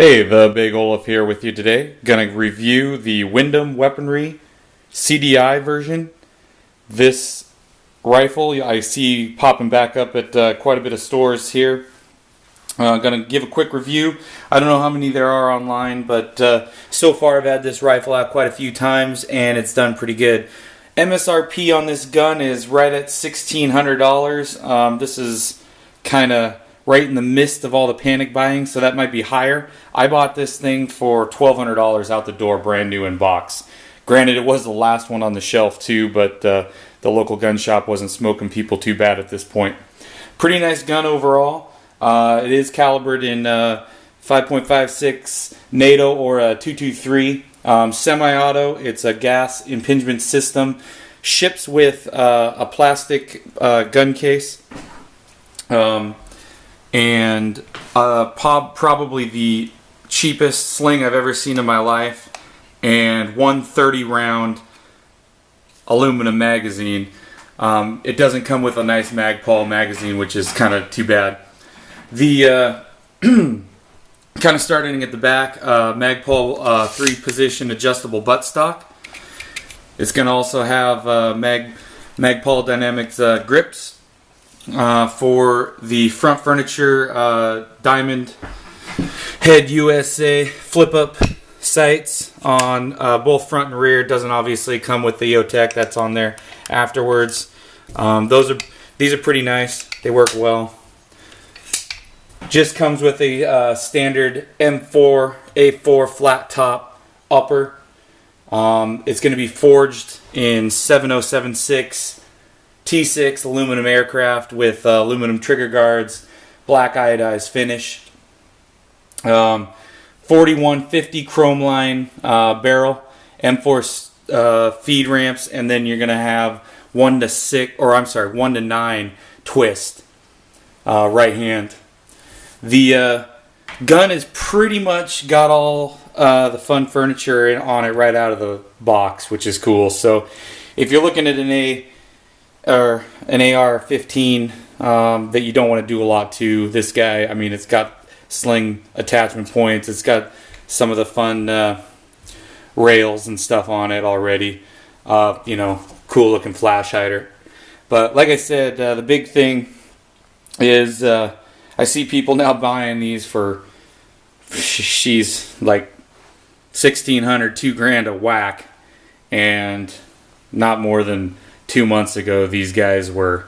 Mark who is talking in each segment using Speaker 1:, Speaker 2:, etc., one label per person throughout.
Speaker 1: Hey, the Big Olof here with you today. Gonna review the Windham weaponry CDI version. This rifle I see popping back up at quite a bit of stores here. Gonna give a quick review. I don't know how many there are online, but so far I've had this rifle out quite a few times and it's done pretty good. MSRP on this gun is right at $1,600. This is kind of right in the midst of all the panic buying, so that might be higher. I bought this thing for $1,200 out the door, brand new in box. Granted, it was the last one on the shelf too, but the local gun shop wasn't smoking people too bad at this point. Pretty nice gun overall. It is calibered in 5.56 NATO or a 223. Semi-auto. It's a gas impingement system. Ships with a plastic gun case. And probably the cheapest sling I've ever seen in my life, and 130 round aluminum magazine. It doesn't come with a nice Magpul magazine, which is kind of too bad. The kind of starting at the back, Magpul 3-position adjustable buttstock. It's going to also have Magpul Dynamics grips. For the front furniture, Diamond Head USA flip-up sights on both front and rear. Doesn't obviously come with the Yotech, that's on there afterwards. These are pretty nice. They work well. Just comes with a standard M4 A4 flat top upper. It's going to be forged in 7076 T6 aluminum aircraft with aluminum trigger guards, black iodized finish. 4150 chrome line barrel, M4 feed ramps, and then you're going to have 1 to 9 twist right hand. The gun is pretty much got all the fun furniture on it right out of the box, which is cool. So if you're looking at an AR15 that you don't want to do a lot to, this guy, I mean, it's got sling attachment points, it's got some of the fun rails and stuff on it already, cool looking flash hider. But like I said, the big thing is I see people now buying these for she's like $1,600, $2,000 a whack, and not more than 2 months ago these guys were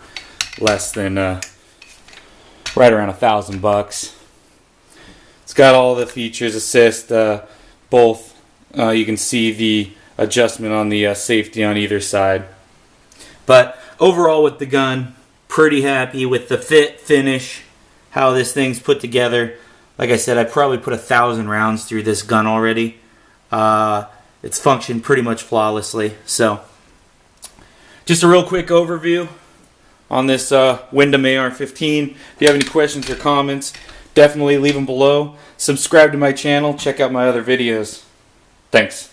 Speaker 1: less than right around $1,000. It's got all the features, assist, both. You can see the adjustment on the safety on either side. But overall with the gun, pretty happy with the fit, finish, how this thing's put together. Like I said, I probably put 1,000 rounds through this gun already. It's functioned pretty much flawlessly. So just a real quick overview on this Windham AR15. If you have any questions or comments, definitely leave them below. Subscribe to my channel. Check out my other videos. Thanks.